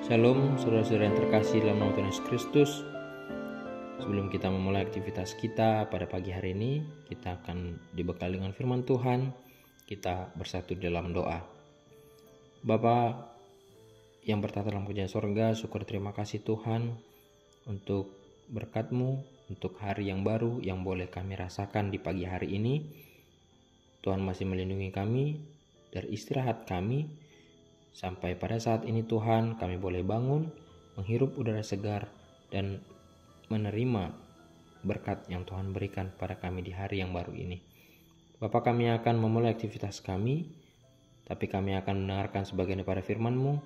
Shalom saudara-saudara yang terkasih dalam nama Tuhan Yesus Kristus. Sebelum kita memulai aktivitas kita pada pagi hari ini, kita akan dibekali dengan firman Tuhan. Kita bersatu dalam doa. Bapa yang bertata dalam kerajaan sorga, syukur terima kasih Tuhan untuk berkat-Mu, untuk hari yang baru yang boleh kami rasakan di pagi hari ini. Tuhan masih melindungi kami dari istirahat kami. Sampai pada saat ini Tuhan, kami boleh bangun, menghirup udara segar, dan menerima berkat yang Tuhan berikan pada kami di hari yang baru ini. Bapa, kami akan memulai aktivitas kami, tapi kami akan mendengarkan sebagian daripada firman-Mu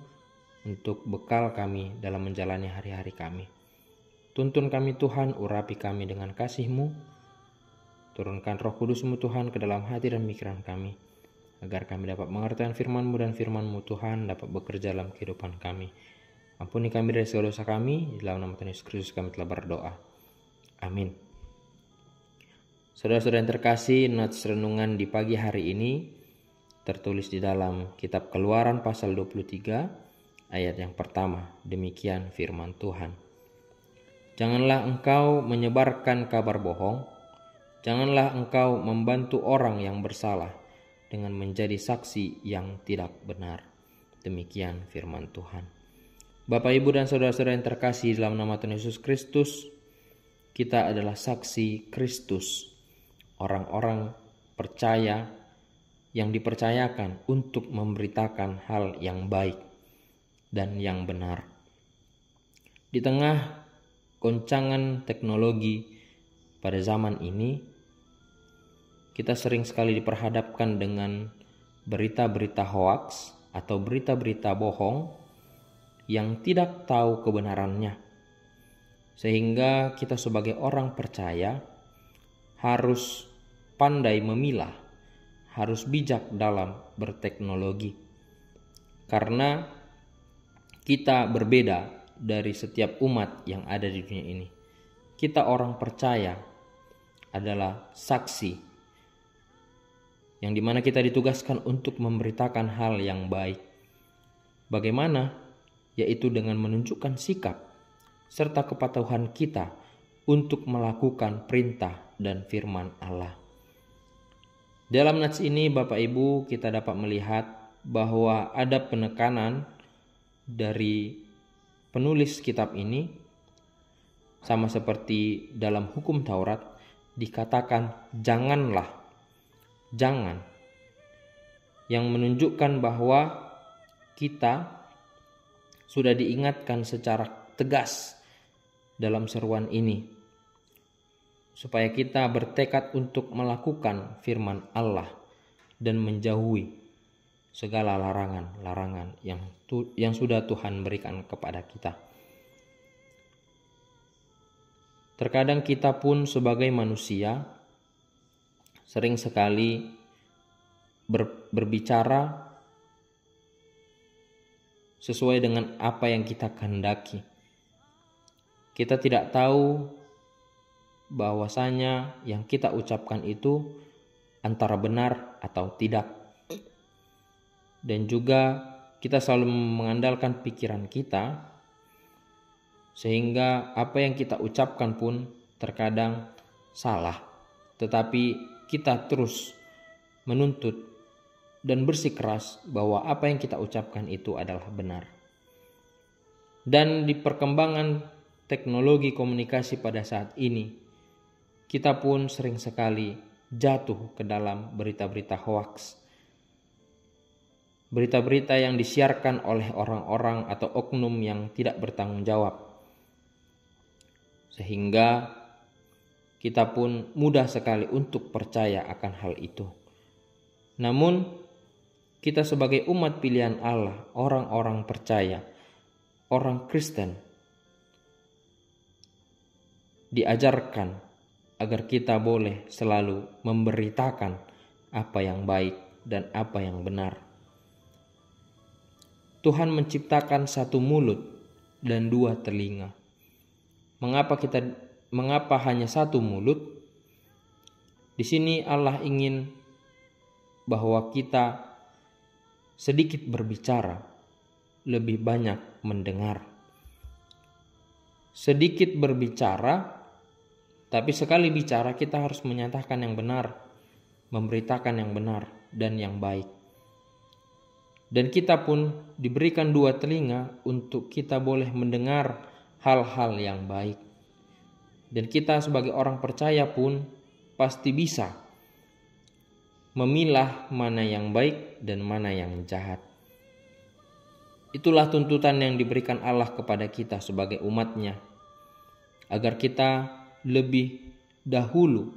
untuk bekal kami dalam menjalani hari-hari kami. Tuntun kami Tuhan, urapi kami dengan kasih-Mu, turunkan Roh Kudus-Mu Tuhan ke dalam hati dan pikiran kami, agar kami dapat mengerti firman-Mu dan firman-Mu Tuhan dapat bekerja dalam kehidupan kami. Ampuni kami dari segala dosa kami, di dalam nama Tuhan Yesus Kristus kami telah berdoa. Amin. Saudara-saudara yang terkasih, nats renungan di pagi hari ini tertulis di dalam kitab Keluaran pasal 23 ayat yang pertama. Demikian firman Tuhan. Janganlah engkau menyebarkan kabar bohong, janganlah engkau membantu orang yang bersalah dengan menjadi saksi yang tidak benar. Demikian firman Tuhan. Bapak, Ibu, dan saudara-saudara yang terkasih dalam nama Tuhan Yesus Kristus, kita adalah saksi Kristus, orang-orang percaya yang dipercayakan untuk memberitakan hal yang baik dan yang benar. Di tengah goncangan teknologi pada zaman ini, kita sering sekali diperhadapkan dengan berita-berita hoaks atau berita-berita bohong yang tidak tahu kebenarannya. Sehingga kita sebagai orang percaya harus pandai memilah, harus bijak dalam berteknologi. Karena kita berbeda dari setiap umat yang ada di dunia ini. Kita orang percaya adalah saksi yang dimana kita ditugaskan untuk memberitakan hal yang baik. Bagaimana? Yaitu dengan menunjukkan sikap serta kepatuhan kita untuk melakukan perintah dan firman Allah. Dalam nats ini Bapak Ibu, kita dapat melihat bahwa ada penekanan dari penulis kitab ini, sama seperti dalam hukum Taurat dikatakan jangan, yang menunjukkan bahwa kita sudah diingatkan secara tegas dalam seruan ini, supaya kita bertekad untuk melakukan firman Allah dan menjauhi segala larangan-larangan yang sudah Tuhan berikan kepada kita. Terkadang kita pun sebagai manusia sering sekali berbicara sesuai dengan apa yang kita kehendaki. Kita tidak tahu bahwasanya yang kita ucapkan itu antara benar atau tidak. Dan juga kita selalu mengandalkan pikiran kita, sehingga apa yang kita ucapkan pun terkadang salah. Tetapi kita terus menuntut dan bersikeras bahwa apa yang kita ucapkan itu adalah benar. Dan di perkembangan teknologi komunikasi pada saat ini, kita pun sering sekali jatuh ke dalam berita-berita hoaks. Berita-berita yang disiarkan oleh orang-orang atau oknum yang tidak bertanggung jawab. Sehingga kita pun mudah sekali untuk percaya akan hal itu. Namun, kita sebagai umat pilihan Allah, orang-orang percaya, orang Kristen, diajarkan agar kita boleh selalu memberitakan apa yang baik dan apa yang benar. Tuhan menciptakan satu mulut dan dua telinga. Mengapa hanya satu mulut? Di sini Allah ingin bahwa kita sedikit berbicara, lebih banyak mendengar. Sedikit berbicara, tapi sekali bicara kita harus menyatakan yang benar, memberitakan yang benar dan yang baik. Dan kita pun diberikan dua telinga untuk kita boleh mendengar hal-hal yang baik. Dan kita sebagai orang percaya pun pasti bisa memilah mana yang baik dan mana yang jahat. Itulah tuntutan yang diberikan Allah kepada kita sebagai umatnya, agar kita lebih dahulu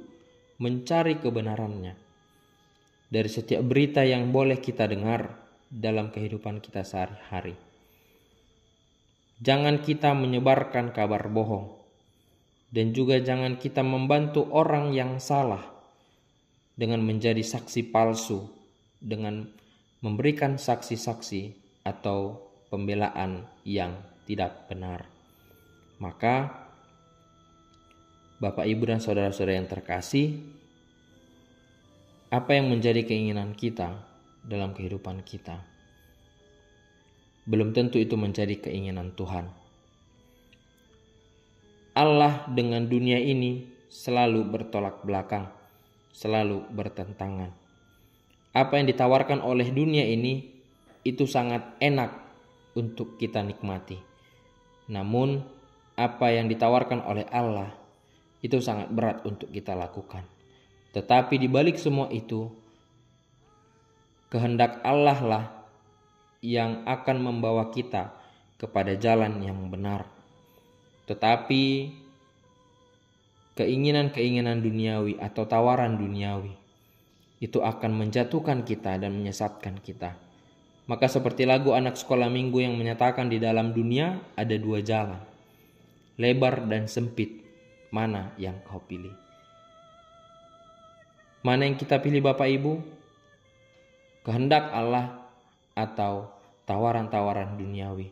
mencari kebenarannya dari setiap berita yang boleh kita dengar dalam kehidupan kita sehari-hari. Jangan kita menyebarkan kabar bohong, dan juga jangan kita membantu orang yang salah dengan menjadi saksi palsu, dengan memberikan saksi-saksi atau pembelaan yang tidak benar. Maka Bapak, Ibu, dan saudara-saudara yang terkasih, apa yang menjadi keinginan kita dalam kehidupan kita belum tentu itu menjadi keinginan Tuhan. Allah dengan dunia ini selalu bertolak belakang, selalu bertentangan. Apa yang ditawarkan oleh dunia ini itu sangat enak untuk kita nikmati. Namun apa yang ditawarkan oleh Allah itu sangat berat untuk kita lakukan. Tetapi di balik semua itu, kehendak Allah lah yang akan membawa kita kepada jalan yang benar. Tetapi keinginan-keinginan duniawi atau tawaran duniawi itu akan menjatuhkan kita dan menyesatkan kita. Maka seperti lagu anak sekolah minggu yang menyatakan, di dalam dunia ada dua jalan, lebar dan sempit, mana yang kau pilih? Mana yang kita pilih Bapak Ibu? Kehendak Allah atau tawaran-tawaran duniawi?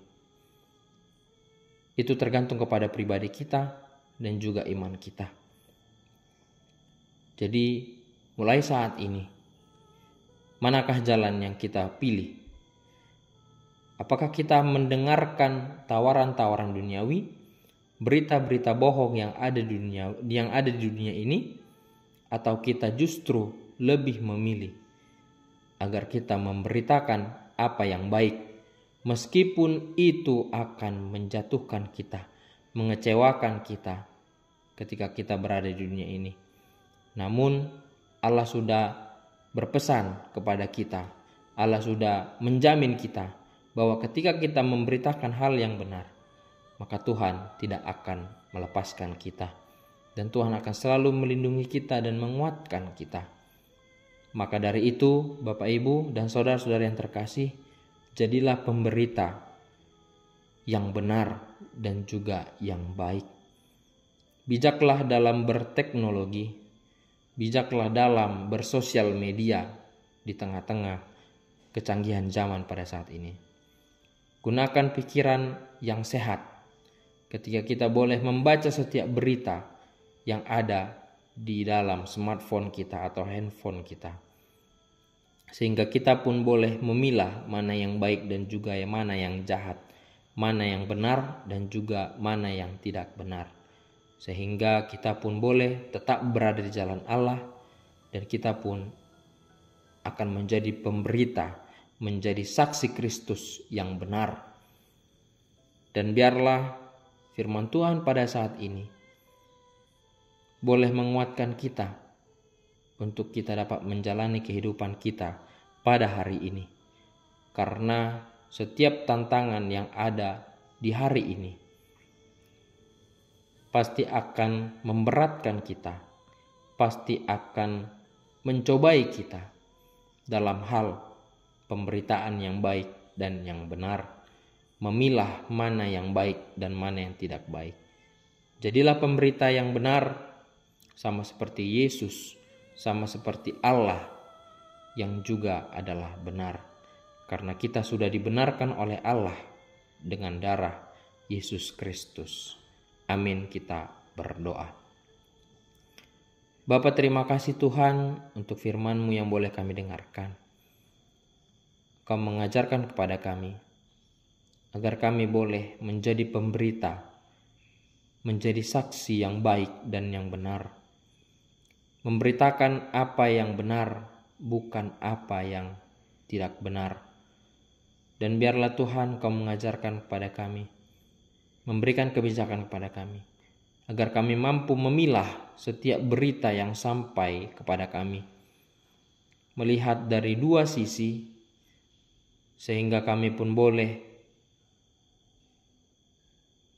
Itu tergantung kepada pribadi kita dan juga iman kita. Jadi mulai saat ini, manakah jalan yang kita pilih? Apakah kita mendengarkan tawaran-tawaran duniawi, berita-berita bohong yang ada di dunia ini, atau kita justru lebih memilih agar kita memberitakan apa yang baik, meskipun itu akan menjatuhkan kita, mengecewakan kita ketika kita berada di dunia ini. Namun Allah sudah berpesan kepada kita, Allah sudah menjamin kita bahwa ketika kita memberitakan hal yang benar, maka Tuhan tidak akan melepaskan kita, dan Tuhan akan selalu melindungi kita dan menguatkan kita. Maka dari itu, Bapak, Ibu, dan saudara-saudara yang terkasih, jadilah pemberita yang benar dan juga yang baik. Bijaklah dalam berteknologi, bijaklah dalam bersosial media di tengah-tengah kecanggihan zaman pada saat ini. Gunakan pikiran yang sehat ketika kita boleh membaca setiap berita yang ada di dalam smartphone kita atau handphone kita, sehingga kita pun boleh memilah mana yang baik dan juga mana yang jahat, mana yang benar dan juga mana yang tidak benar, sehingga kita pun boleh tetap berada di jalan Allah, dan kita pun akan menjadi pemberita, menjadi saksi Kristus yang benar. Dan biarlah firman Tuhan pada saat ini boleh menguatkan kita untuk kita dapat menjalani kehidupan kita pada hari ini. Karena setiap tantangan yang ada di hari ini pasti akan memberatkan kita, pasti akan mencobai kita dalam hal pemberitaan yang baik dan yang benar, memilah mana yang baik dan mana yang tidak baik. Jadilah pemberita yang benar, sama seperti Yesus, sama seperti Allah yang juga adalah benar, karena kita sudah dibenarkan oleh Allah dengan darah Yesus Kristus. Amin. Kita berdoa. Bapa, terima kasih Tuhan untuk firman-Mu yang boleh kami dengarkan. Kau mengajarkan kepada kami agar kami boleh menjadi pemberita, menjadi saksi yang baik dan yang benar. Memberitakan apa yang benar, bukan apa yang tidak benar. Dan biarlah Tuhan Kau mengajarkan kepada kami, memberikan kebijakan kepada kami, agar kami mampu memilah setiap berita yang sampai kepada kami, melihat dari dua sisi, sehingga kami pun boleh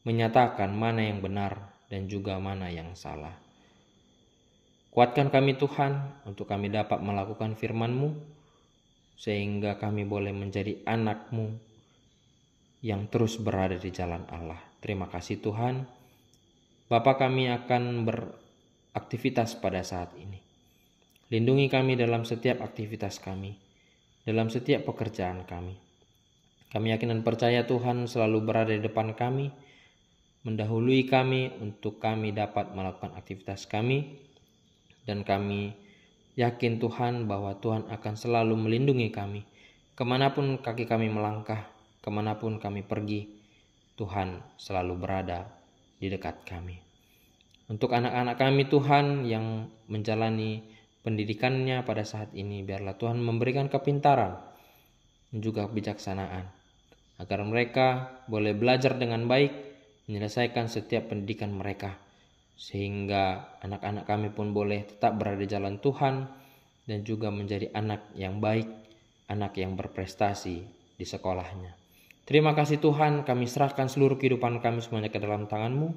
menyatakan mana yang benar dan juga mana yang salah. Kuatkan kami Tuhan untuk kami dapat melakukan firman-Mu, sehingga kami boleh menjadi anak-Mu yang terus berada di jalan Allah. Terima kasih Tuhan. Bapa, kami akan beraktivitas pada saat ini. Lindungi kami dalam setiap aktivitas kami, dalam setiap pekerjaan kami. Kami yakin dan percaya Tuhan selalu berada di depan kami, mendahului kami untuk kami dapat melakukan aktivitas kami. Dan kami yakin Tuhan bahwa Tuhan akan selalu melindungi kami. Kemanapun kaki kami melangkah, kemanapun kami pergi, Tuhan selalu berada di dekat kami. Untuk anak-anak kami Tuhan yang menjalani pendidikannya pada saat ini, biarlah Tuhan memberikan kepintaran dan juga kebijaksanaan, agar mereka boleh belajar dengan baik, menyelesaikan setiap pendidikan mereka, sehingga anak-anak kami pun boleh tetap berada di jalan Tuhan dan juga menjadi anak yang baik, anak yang berprestasi di sekolahnya. Terima kasih Tuhan, kami serahkan seluruh kehidupan kami semuanya ke dalam tangan-Mu.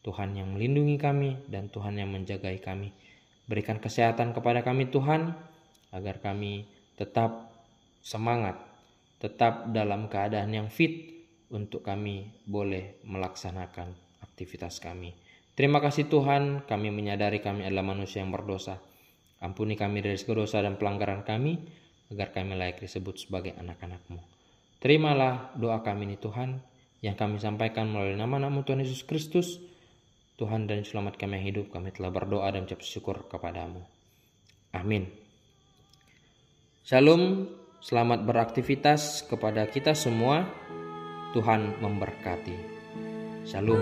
Tuhan yang melindungi kami dan Tuhan yang menjagai kami. Berikan kesehatan kepada kami Tuhan, agar kami tetap semangat, tetap dalam keadaan yang fit untuk kami boleh melaksanakan aktivitas kami. Terima kasih Tuhan, kami menyadari kami adalah manusia yang berdosa. Ampuni kami dari segala dosa dan pelanggaran kami, agar kami layak disebut sebagai anak-anak-Mu. Terimalah doa kami ini Tuhan, yang kami sampaikan melalui nama anak-Mu Tuhan Yesus Kristus. Tuhan dan Selamat kami yang hidup, kami telah berdoa dan mengucap syukur kepada-Mu. Amin. Shalom, selamat beraktivitas kepada kita semua. Tuhan memberkati. Shalom.